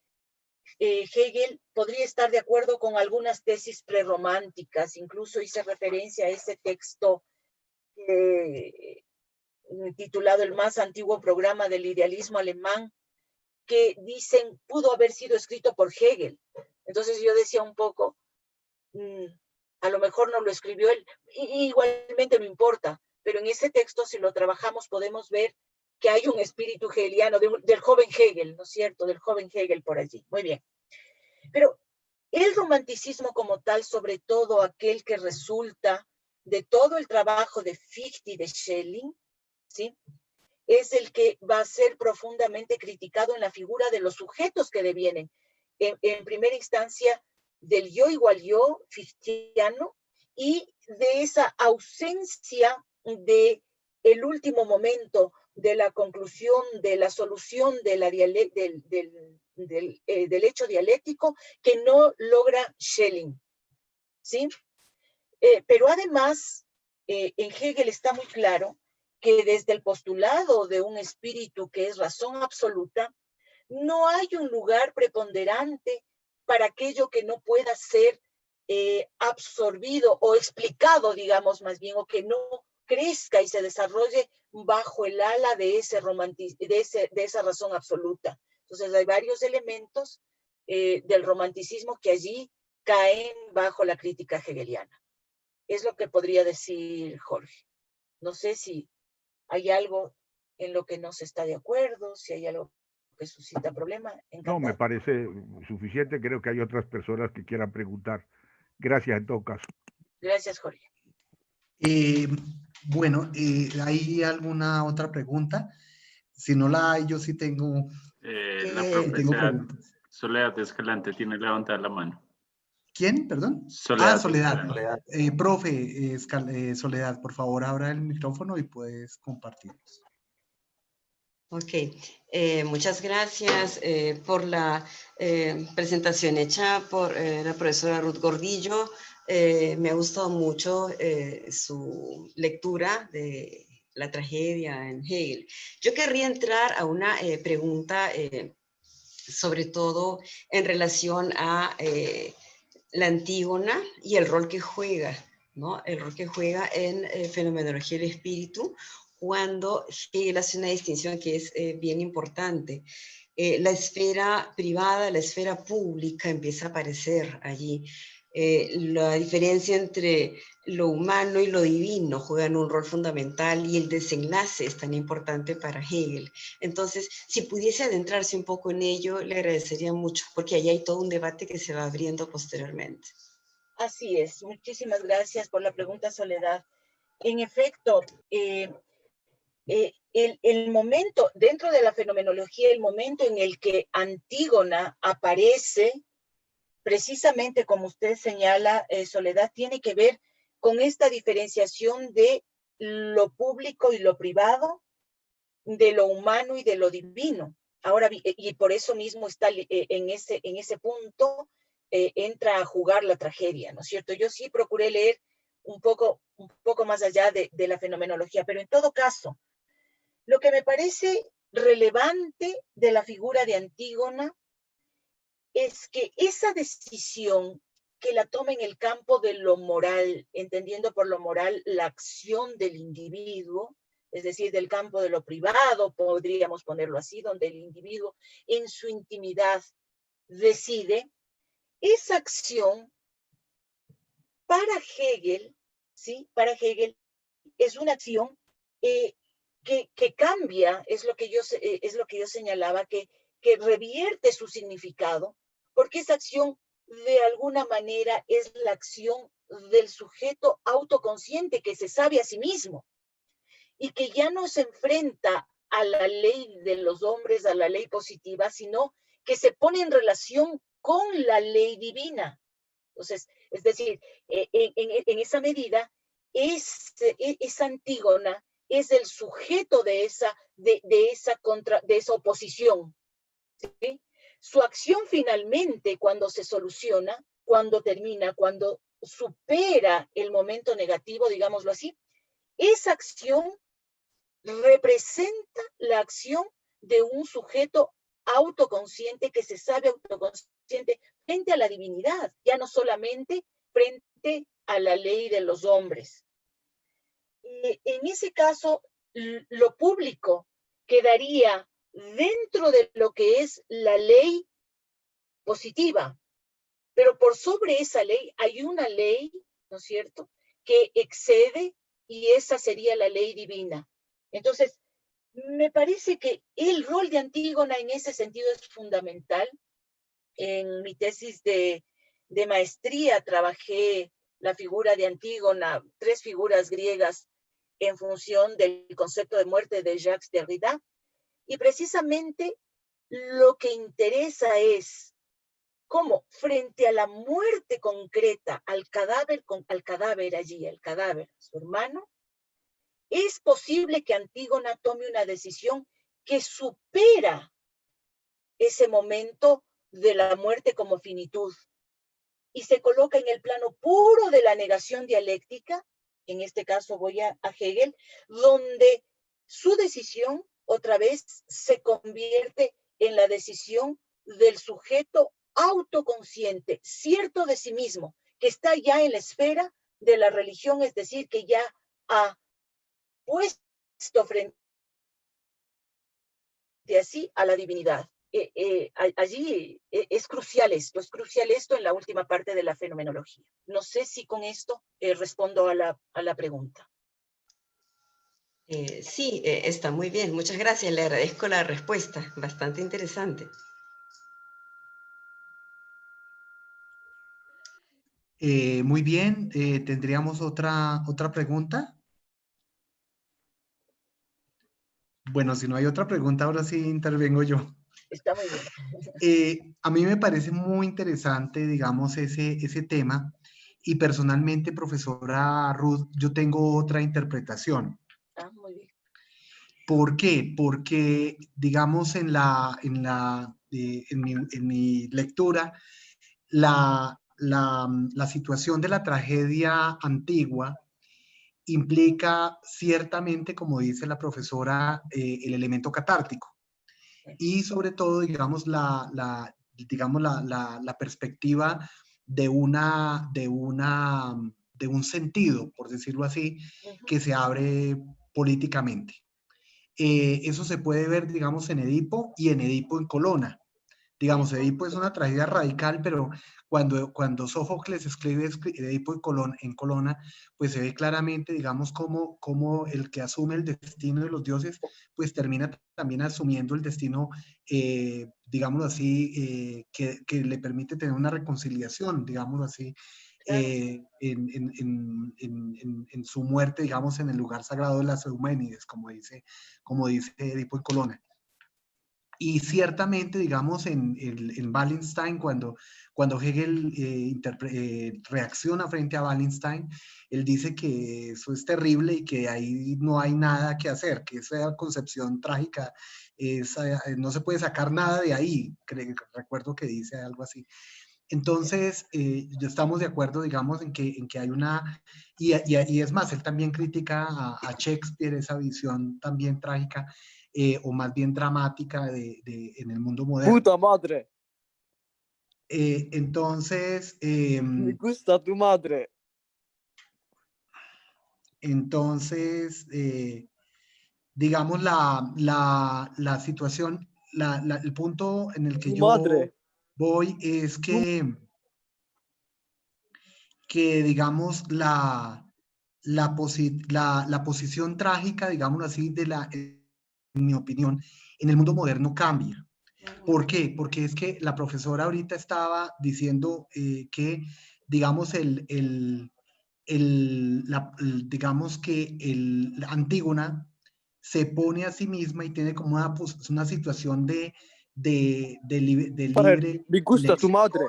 Speaker 2: Hegel podría estar de acuerdo con algunas tesis prerrománticas, incluso hice referencia a ese texto titulado El más antiguo programa del idealismo alemán, que dicen pudo haber sido escrito por Hegel. Entonces yo decía un poco, a lo mejor no lo escribió él, y igualmente no importa, pero en ese texto, si lo trabajamos, podemos ver que hay un espíritu hegeliano del joven Hegel, ¿no es cierto?, del joven Hegel por allí. Muy bien. Pero el romanticismo como tal, sobre todo aquel que resulta de todo el trabajo de Fichte y de Schelling, ¿sí?, es el que va a ser profundamente criticado en la figura de los sujetos que devienen. En primera instancia, del yo igual yo, fichtiano, y de esa ausencia de el último momento de la conclusión, de la solución de del hecho dialéctico que no logra Schelling, ¿sí? Pero además, en Hegel está muy claro que desde el postulado de un espíritu que es razón absoluta, no hay un lugar preponderante para aquello que no pueda ser absorbido o explicado, digamos más bien, o que no crezca y se desarrolle bajo el ala de esa razón absoluta. Entonces hay varios elementos del romanticismo que allí caen bajo la crítica hegeliana. Es lo que podría decir Jorge. No sé si hay algo en lo que no se está de acuerdo, si hay algo que suscita problema. Encantado.
Speaker 4: No, me parece suficiente. Creo que hay otras personas que quieran preguntar. Gracias en todo caso.
Speaker 2: Gracias, Jorge.
Speaker 3: Bueno, ¿hay alguna otra pregunta? Si no la hay, yo sí tengo,
Speaker 5: la profesora Soledad Escalante tiene levantada la mano.
Speaker 3: ¿Quién? Perdón.
Speaker 5: Soledad.
Speaker 3: Soledad. Profe Soledad, por favor, abra el micrófono y puedes compartirnos.
Speaker 6: Ok, muchas gracias por la presentación hecha por la profesora Ruth Gordillo. Me ha gustado mucho su lectura de la tragedia en Hegel. Yo querría entrar a una pregunta, sobre todo en relación a la Antígona y el rol que juega, ¿no? El rol que juega en Fenomenología del Espíritu, cuando Hegel hace una distinción que es bien importante. la esfera privada, la esfera pública empieza a aparecer allí. La diferencia entre lo humano y lo divino juegan un rol fundamental y el desenlace es tan importante para Hegel. Entonces, si pudiese adentrarse un poco en ello, le agradecería mucho, porque allí hay todo un debate que se va abriendo posteriormente.
Speaker 2: Así es. Muchísimas gracias por la pregunta, Soledad. En efecto, el momento, dentro de la fenomenología, el momento en el que Antígona aparece, precisamente como usted señala, Soledad, tiene que ver con esta diferenciación de lo público y lo privado, de lo humano y de lo divino. Ahora, y por eso mismo está en ese punto, entra a jugar la tragedia, ¿no es cierto? Yo sí procuré leer un poco más allá de la fenomenología, pero en todo caso, lo que me parece relevante de la figura de Antígona es que esa decisión que la toma en el campo de lo moral, entendiendo por lo moral la acción del individuo, es decir, del campo de lo privado, podríamos ponerlo así, donde el individuo en su intimidad decide, esa acción para Hegel, ¿sí? Para Hegel es una acción que cambia, es lo que yo señalaba, que revierte su significado, porque esa acción de alguna manera es la acción del sujeto autoconsciente que se sabe a sí mismo y que ya no se enfrenta a la ley de los hombres, a la ley positiva, sino que se pone en relación con la ley divina. Entonces, es decir, en esa medida, esa Antígona es el sujeto de esa oposición. ¿Sí? Su acción finalmente, cuando se soluciona, cuando termina, cuando supera el momento negativo, digámoslo así, esa acción representa la acción de un sujeto autoconsciente que se sabe autoconsciente frente a la divinidad, ya no solamente frente a la ley de los hombres. En ese caso, lo público quedaría dentro de lo que es la ley positiva, pero por sobre esa ley hay una ley, ¿no es cierto?, que excede, y esa sería la ley divina. Entonces, me parece que el rol de Antígona en ese sentido es fundamental. En mi tesis de maestría trabajé la figura de Antígona, 3 figuras griegas en función del concepto de muerte de Jacques Derrida, y precisamente lo que interesa es cómo frente a la muerte concreta, al cadáver allí, el cadáver, su hermano, es posible que Antígona tome una decisión que supera ese momento de la muerte como finitud y se coloca en el plano puro de la negación dialéctica, en este caso voy a Hegel, donde su decisión otra vez se convierte en la decisión del sujeto autoconsciente, cierto de sí mismo, que está ya en la esfera de la religión, es decir, que ya ha puesto frente así a la divinidad. Allí es crucial esto en la última parte de la fenomenología. No sé si con esto respondo a la pregunta.
Speaker 6: Sí, está muy bien. Muchas gracias. Le agradezco la respuesta. Bastante interesante.
Speaker 3: Muy bien. ¿Tendríamos otra pregunta? Bueno, si no hay otra pregunta, ahora sí intervengo yo.
Speaker 2: Está muy bien.
Speaker 3: A mí me parece muy interesante, digamos, ese tema. Y personalmente, profesora Ruth, yo tengo otra interpretación.
Speaker 2: Ah, muy bien.
Speaker 3: ¿Por qué? Porque, digamos, en mi lectura, la situación de la tragedia antigua implica ciertamente, como dice la profesora, el elemento catártico. Y sobre todo, digamos, la perspectiva de un sentido, por decirlo así, que se abre políticamente. Eso se puede ver, digamos, en Edipo y en Edipo en Colona. Digamos, Edipo es una tragedia radical, pero cuando Sófocles escribe Edipo en Colona, pues se ve claramente, digamos, cómo el que asume el destino de los dioses, pues termina también asumiendo el destino, digámoslo así, que le permite tener una reconciliación, digámoslo así, en su muerte, digamos, en el lugar sagrado de las Euménides, como dice Edipo en Colona. Y ciertamente, digamos, en Wallenstein, cuando Hegel reacciona frente a Wallenstein, él dice que eso es terrible y que ahí no hay nada que hacer, que esa concepción trágica no se puede sacar nada de ahí. Recuerdo que dice algo así. Entonces, estamos de acuerdo, digamos, en que hay una... Y es más, él también critica a Shakespeare, esa visión también trágica, o más bien dramática en el mundo moderno.
Speaker 7: ¡Puta madre!
Speaker 3: Entonces...
Speaker 7: Me gusta tu madre.
Speaker 3: Entonces, digamos, la situación, el punto en el que yo voy es que digamos, la posición trágica, digámoslo así, en mi opinión, en el mundo moderno cambia. ¿Por qué? Porque es que la profesora ahorita estaba diciendo que, digamos, digamos que la Antígona se pone a sí misma y tiene como una situación de libre...
Speaker 7: Me gusta tu madre.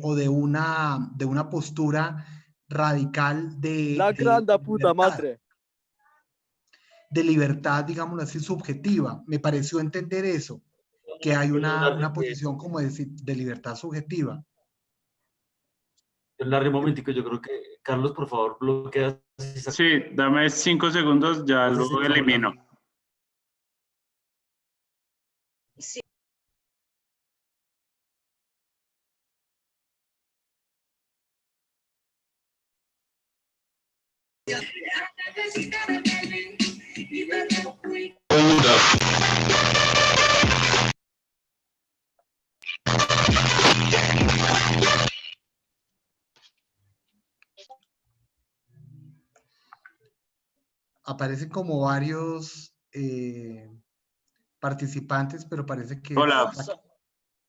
Speaker 3: O de una postura radical
Speaker 7: la grande puta
Speaker 3: libertad,
Speaker 7: madre.
Speaker 3: De libertad, digámoslo así, subjetiva. Me pareció entender eso, que hay una posición como de libertad subjetiva.
Speaker 1: Larry, un momentico, yo creo que, Carlos, por favor, bloquea.
Speaker 5: Sí, dame 5 segundos, ya lo elimino.
Speaker 2: Sí.
Speaker 3: Aparecen como varios participantes, pero parece que...
Speaker 5: Hola,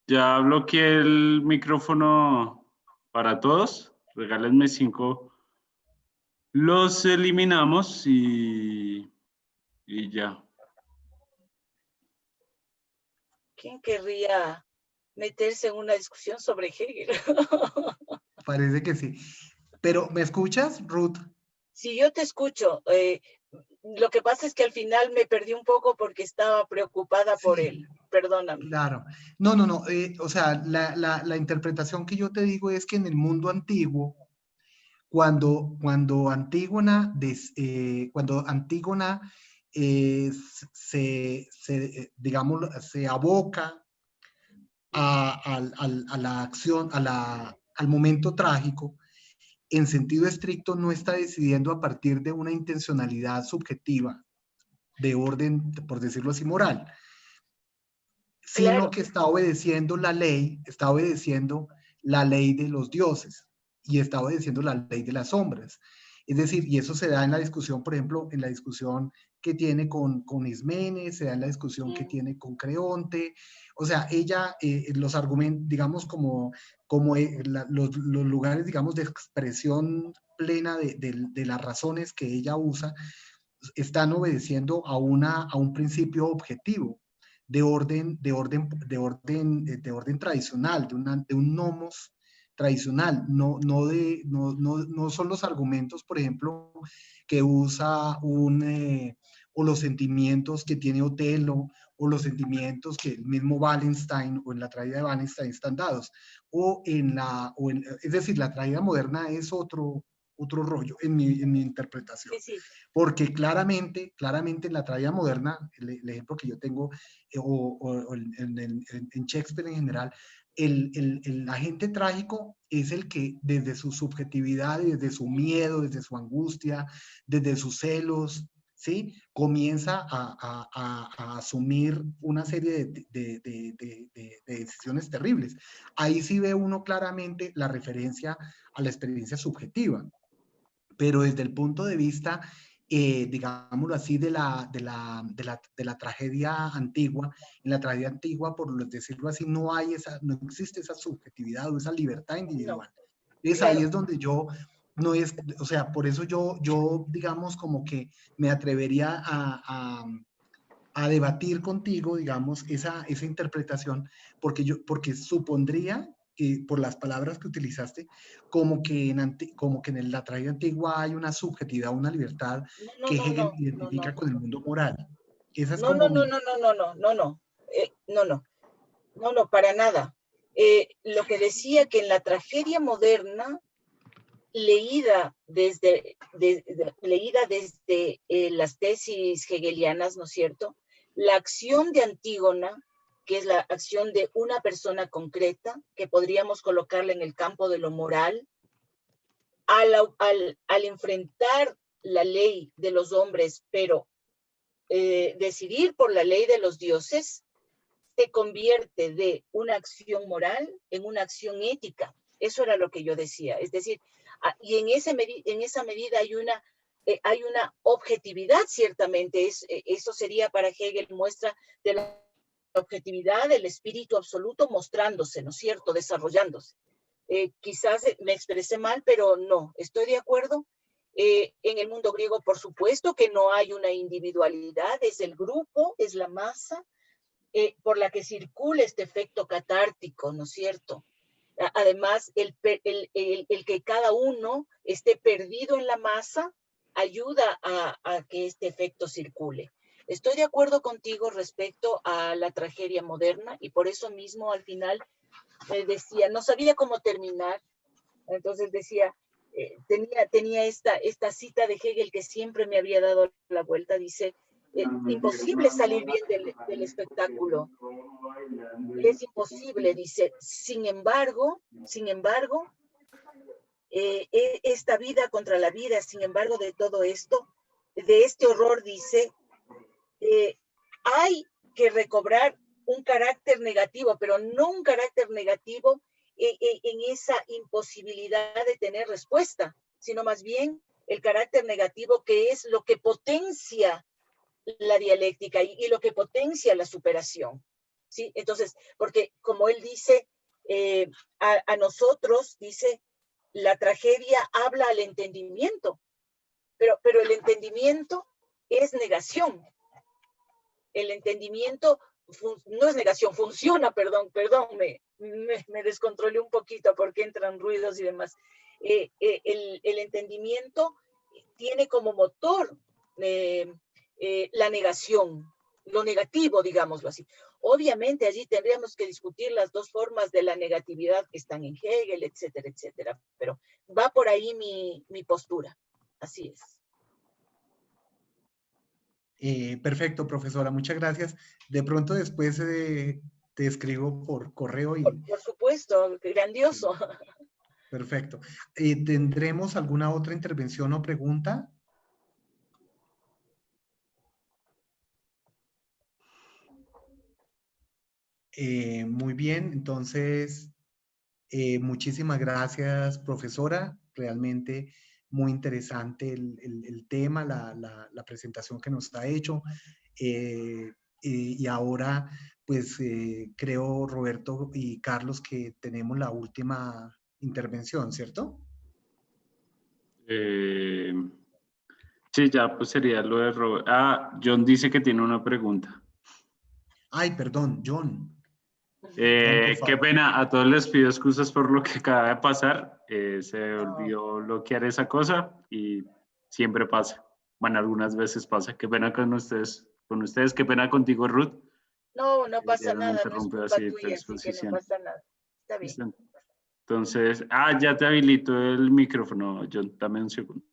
Speaker 5: ya bloqueé el micrófono para todos. Regálenme 5. Los eliminamos y ya.
Speaker 2: ¿Quién querría meterse en una discusión sobre Hegel?
Speaker 3: Parece que sí. Pero, ¿me escuchas, Ruth?
Speaker 2: Sí, yo te escucho. Lo que pasa es que al final me perdí un poco porque estaba preocupada por él. Perdóname.
Speaker 3: Claro. No. O sea, la interpretación que yo te digo es que en el mundo antiguo, cuando Antígona digamos, se aboca a la acción, al momento trágico, en sentido estricto no está decidiendo a partir de una intencionalidad subjetiva de orden, por decirlo así, moral, sino claro, que está obedeciendo la ley de los dioses y está obedeciendo la ley de las sombras. Es decir, y eso se da en la discusión, por ejemplo, en la discusión que tiene con Ismenes, se da en la discusión que tiene con Creonte. O sea, ella, los argumentos, digamos, como los lugares, digamos, de expresión plena de las razones que ella usa, están obedeciendo a un principio objetivo de orden tradicional, de un nomos tradicional, no son los argumentos, por ejemplo, que usa o los sentimientos que tiene Otelo, o los sentimientos que el mismo Wallenstein o en la tragedia de Wallenstein están dados, es decir, la tragedia moderna es otro rollo en mi interpretación. Sí. Porque claramente en la tragedia moderna, el ejemplo que yo tengo, en Shakespeare en general, el agente trágico es el que desde su subjetividad, desde su miedo, desde su angustia, desde sus celos, ¿sí? Comienza a asumir una serie de decisiones terribles. Ahí sí ve uno claramente la referencia a la experiencia subjetiva, pero desde el punto de vista, digámoslo así, de la tragedia antigua, en la tragedia antigua, por decirlo así, no existe esa subjetividad o esa libertad individual.
Speaker 2: No,
Speaker 3: Entonces
Speaker 2: claro.
Speaker 3: ahí es donde yo, no es, o sea, por eso yo digamos, como que me atrevería a debatir contigo, digamos, esa interpretación, porque supondría que por las palabras que utilizaste, como que en la tragedia antigua hay una subjetividad, una libertad que Hegel identifica con el mundo moral. Esa es como
Speaker 2: no, para nada. Lo que decía que en la tragedia moderna, leída desde las tesis hegelianas, ¿no es cierto? La acción de Antígona, que es la acción de una persona concreta, que podríamos colocarla en el campo de lo moral, al enfrentar la ley de los hombres, pero decidir por la ley de los dioses, se convierte de una acción moral en una acción ética. Eso era lo que yo decía. Es decir, y en esa medida hay una objetividad, ciertamente. Eso sería para Hegel muestra de la objetividad del espíritu absoluto mostrándose, ¿no es cierto?, desarrollándose. Quizás me expresé mal, pero no, estoy de acuerdo. En el mundo griego, por supuesto que no hay una individualidad, es el grupo, es la masa, por la que circula este efecto catártico, ¿no es cierto? Además, el que cada uno esté perdido en la masa ayuda a que este efecto circule. Estoy de acuerdo contigo respecto a la tragedia moderna y por eso mismo al final decía, no sabía cómo terminar, entonces decía, tenía esta cita de Hegel que siempre me había dado la vuelta, dice, imposible salir bien del espectáculo. Es imposible, dice. Sin embargo, esta vida contra la vida, sin embargo, de todo esto, de este horror, dice, hay que recobrar un carácter negativo, pero no un carácter negativo en esa imposibilidad de tener respuesta, sino más bien el carácter negativo que es lo que potencia la dialéctica y lo que potencia la superación. ¿Sí? Entonces, porque como él dice, a nosotros, dice, la tragedia habla al entendimiento, pero el entendimiento es negación. El entendimiento no es negación, funciona, perdón, me descontrolé un poquito porque entran ruidos y demás. El entendimiento tiene como motor la negación, lo negativo, digámoslo así. Obviamente allí tendríamos que discutir las dos formas de la negatividad que están en Hegel, etcétera, etcétera, pero va por ahí mi postura, así es.
Speaker 3: Perfecto, profesora, muchas gracias. De pronto después te escribo por correo.
Speaker 2: Por supuesto, grandioso.
Speaker 3: Perfecto. ¿Tendremos alguna otra intervención o pregunta? Muy bien, entonces, muchísimas gracias, profesora. Realmente muy interesante el tema, la presentación que nos ha hecho. Y ahora, pues, creo, Roberto y Carlos, que tenemos la última intervención, ¿cierto?
Speaker 5: Sí, ya pues sería lo de Robert. John dice que tiene una pregunta.
Speaker 3: Ay, perdón, John.
Speaker 5: Qué pena, a todos les pido excusas por lo que acaba de pasar. Se olvidó bloquear esa cosa y siempre pasa. Bueno, algunas veces pasa. Qué pena con ustedes, qué pena contigo, Ruth.
Speaker 2: No pasa nada, no es culpa
Speaker 5: así
Speaker 2: tuya, así que no pasa nada. Está bien.
Speaker 5: Entonces, ya te habilito el micrófono, John, dame un segundo.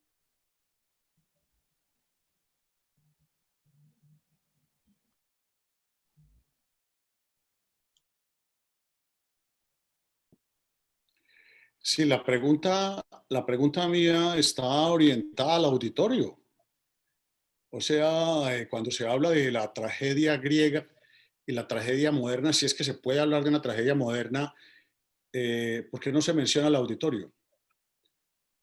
Speaker 8: Sí, la pregunta mía está orientada al auditorio. O sea, cuando se habla de la tragedia griega y la tragedia moderna, si es que se puede hablar de una tragedia moderna, ¿por qué no se menciona el auditorio?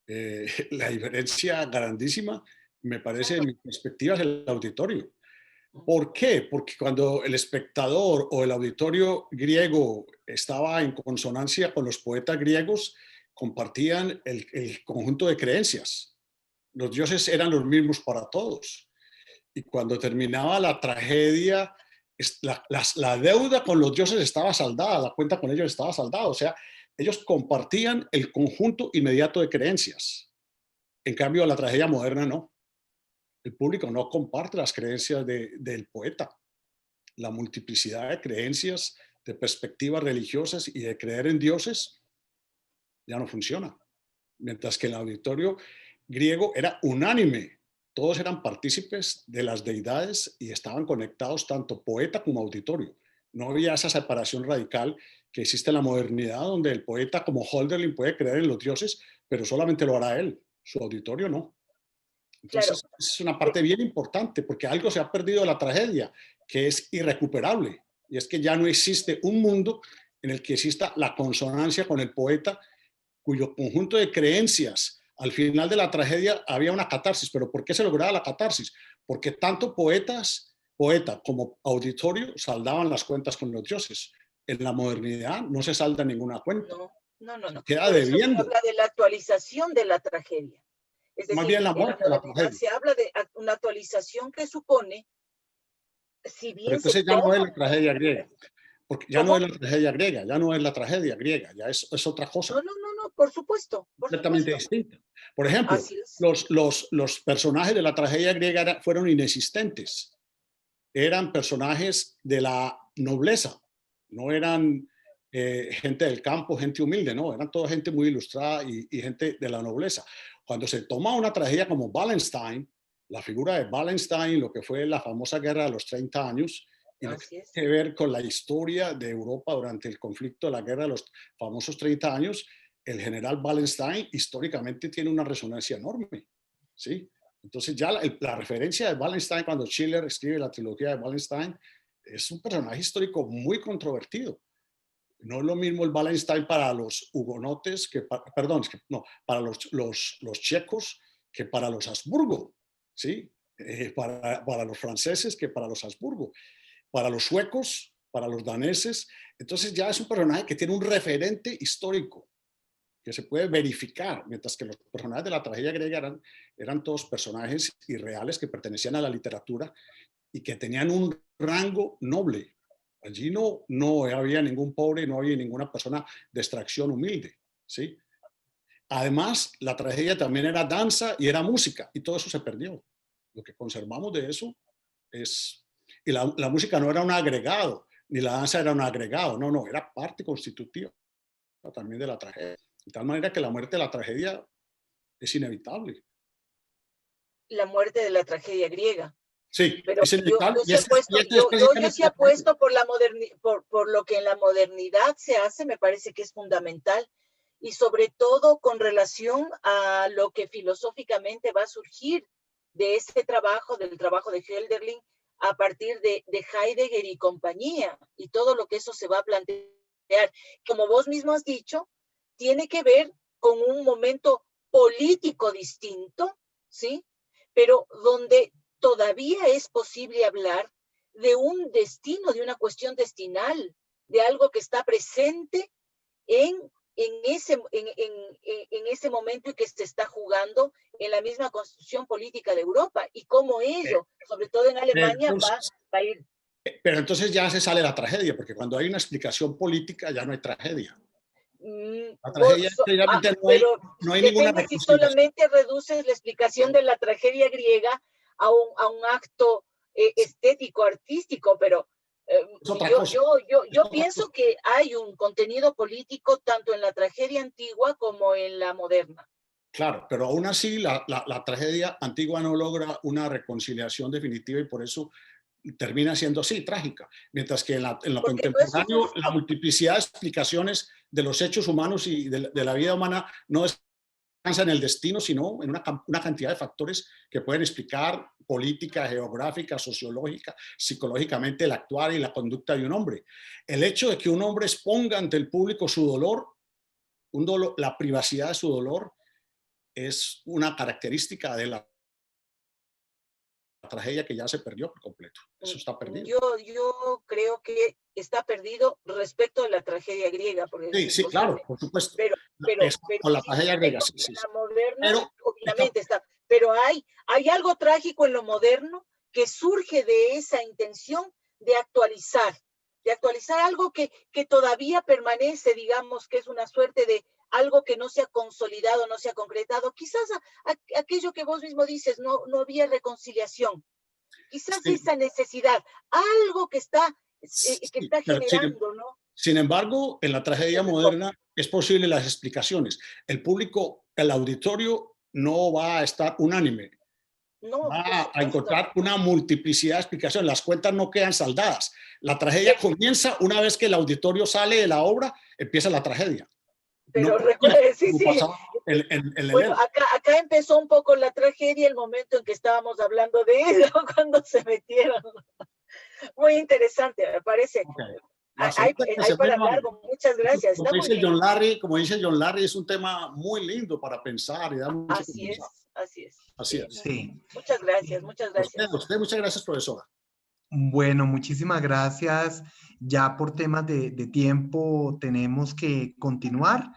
Speaker 8: La diferencia grandísima, me parece, en mi perspectiva, es el auditorio. ¿Por qué? Porque cuando el espectador o el auditorio griego estaba en consonancia con los poetas griegos, compartían el conjunto de creencias. Los dioses eran los mismos para todos. Y cuando terminaba la tragedia, la deuda con los dioses estaba saldada, la cuenta con ellos estaba saldada. O sea, ellos compartían el conjunto inmediato de creencias. En cambio, la tragedia moderna no. El público no comparte las creencias del poeta. La multiplicidad de creencias, de perspectivas religiosas y de creer en dioses ya no funciona. Mientras que el auditorio griego era unánime. Todos eran partícipes de las deidades y estaban conectados tanto poeta como auditorio. No había esa separación radical que existe en la modernidad, donde el poeta como Hölderlin puede creer en los dioses, pero solamente lo hará él, su auditorio no. Entonces, claro, es una parte bien importante, porque algo se ha perdido de la tragedia, que es irrecuperable, y es que ya no existe un mundo en el que exista la consonancia con el poeta, cuyo conjunto de creencias, al final de la tragedia había una catarsis. ¿Pero por qué se lograba la catarsis? Porque tanto poeta como auditorio saldaban las cuentas con los dioses. En la modernidad no se salda ninguna cuenta.
Speaker 2: No.
Speaker 8: Queda debiendo.
Speaker 2: Se habla de la actualización de la tragedia. Es decir,
Speaker 8: más bien la muerte de la tragedia.
Speaker 2: Se habla de una actualización que supone, si bien...
Speaker 8: Pero entonces ya no es la tragedia griega. Porque ya no es la tragedia griega, ya no es la tragedia griega, ya es otra cosa.
Speaker 2: No, por supuesto.
Speaker 8: Completamente distinta. Por ejemplo, los personajes de la tragedia griega fueron inexistentes. Eran personajes de la nobleza, no eran gente del campo, gente humilde, no, eran toda gente muy ilustrada y gente de la nobleza. Cuando se toma una tragedia como Wallenstein, la figura de Wallenstein, lo que fue la famosa guerra de los 30 años, y lo que tiene que ver con la historia de Europa durante el conflicto de la guerra de los famosos 30 años, el general Wallenstein históricamente tiene una resonancia enorme, ¿sí? Entonces ya la referencia de Wallenstein, cuando Schiller escribe la trilogía de Wallenstein, es un personaje histórico muy controvertido. No es lo mismo el Wallenstein para los hugonotes, para los checos que para los Habsburgo, ¿sí? Para los franceses que para los Habsburgo, para los suecos, para los daneses. Entonces ya es un personaje que tiene un referente histórico que se puede verificar, mientras que los personajes de la tragedia griega eran todos personajes irreales que pertenecían a la literatura y que tenían un rango noble. Allí no había ningún pobre, no había ninguna persona de extracción humilde, ¿sí? Además, la tragedia también era danza y era música, y todo eso se perdió. Lo que conservamos de eso es... Y la música no era un agregado, ni la danza era un agregado, no, era parte constitutiva también de la tragedia. De tal manera que la muerte de la tragedia es inevitable.
Speaker 2: La muerte de la tragedia griega.
Speaker 8: Sí,
Speaker 2: pero
Speaker 8: es inevitable.
Speaker 2: Yo sí apuesto por lo que en la modernidad se hace, me parece que es fundamental, y sobre todo con relación a lo que filosóficamente va a surgir de ese trabajo, del trabajo de Hölderlin, a partir de Heidegger y compañía, y todo lo que eso se va a plantear. Como vos mismo has dicho, tiene que ver con un momento político distinto, ¿sí? Pero donde todavía es posible hablar de un destino, de una cuestión destinal, de algo que está presente en ese momento y que se está jugando en la misma construcción política de Europa, y cómo ello, sobre todo en Alemania, va a ir.
Speaker 8: Pero entonces ya se sale la tragedia, porque cuando hay una explicación política ya no hay tragedia. La tragedia no hay ninguna
Speaker 2: reconciliación. Si solamente reduces la explicación de la tragedia griega a un acto estético, artístico, pero yo pienso que hay un contenido político tanto en la tragedia antigua como en la moderna.
Speaker 8: Claro, pero aún así la tragedia antigua no logra una reconciliación definitiva y por eso termina siendo así, trágica. Mientras que en lo contemporáneo, la multiplicidad de explicaciones de los hechos humanos y de la vida humana no es descansa en el destino, sino en una cantidad de factores que pueden explicar política, geográfica, sociológica, psicológicamente el actuar y la conducta de un hombre. El hecho de que un hombre exponga ante el público su dolor, la privacidad de su dolor, es una característica de la tragedia que ya se perdió por completo. Eso está perdido.
Speaker 2: Yo creo que está perdido respecto a la tragedia griega. Porque
Speaker 8: sí, claro, por supuesto.
Speaker 2: Pero
Speaker 8: con la tragedia griega, sí.
Speaker 2: La moderna, obviamente está. Pero hay algo trágico en lo moderno que surge de esa intención de actualizar algo que todavía permanece, digamos, que es una suerte de algo que no se ha consolidado, no se ha concretado. Quizás aquello que vos mismo dices, no había reconciliación. Quizás sí. Esa necesidad, algo que está generando, ¿no?
Speaker 8: Sin embargo, en la tragedia moderna es posible las explicaciones. El público, el auditorio no va a estar unánime. No, va a encontrar una multiplicidad de explicaciones. Las cuentas no quedan saldadas. La tragedia comienza una vez que el auditorio sale de la obra, empieza la tragedia.
Speaker 2: Pero recuerde, sí. Bueno, acá empezó un poco la tragedia el momento en que estábamos hablando de eso, cuando se metieron. Muy interesante, me parece. Hay para largo, muchas gracias.
Speaker 8: Como dice John Larry, es un tema muy lindo para pensar. Y
Speaker 2: Así es.
Speaker 3: Sí.
Speaker 2: Muchas gracias.
Speaker 8: Muchas gracias, profesora.
Speaker 3: Bueno, muchísimas gracias. Ya por temas de tiempo tenemos que continuar,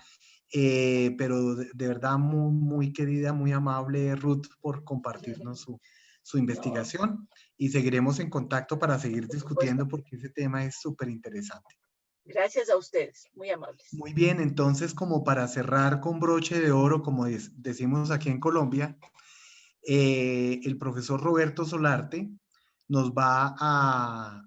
Speaker 3: pero de verdad muy querida, muy amable Ruth por compartirnos su investigación y seguiremos en contacto para seguir discutiendo porque ese tema es súper interesante.
Speaker 2: Gracias a ustedes, muy amables.
Speaker 3: Muy bien, entonces como para cerrar con broche de oro, como decimos aquí en Colombia, el profesor Roberto Solarte nos va a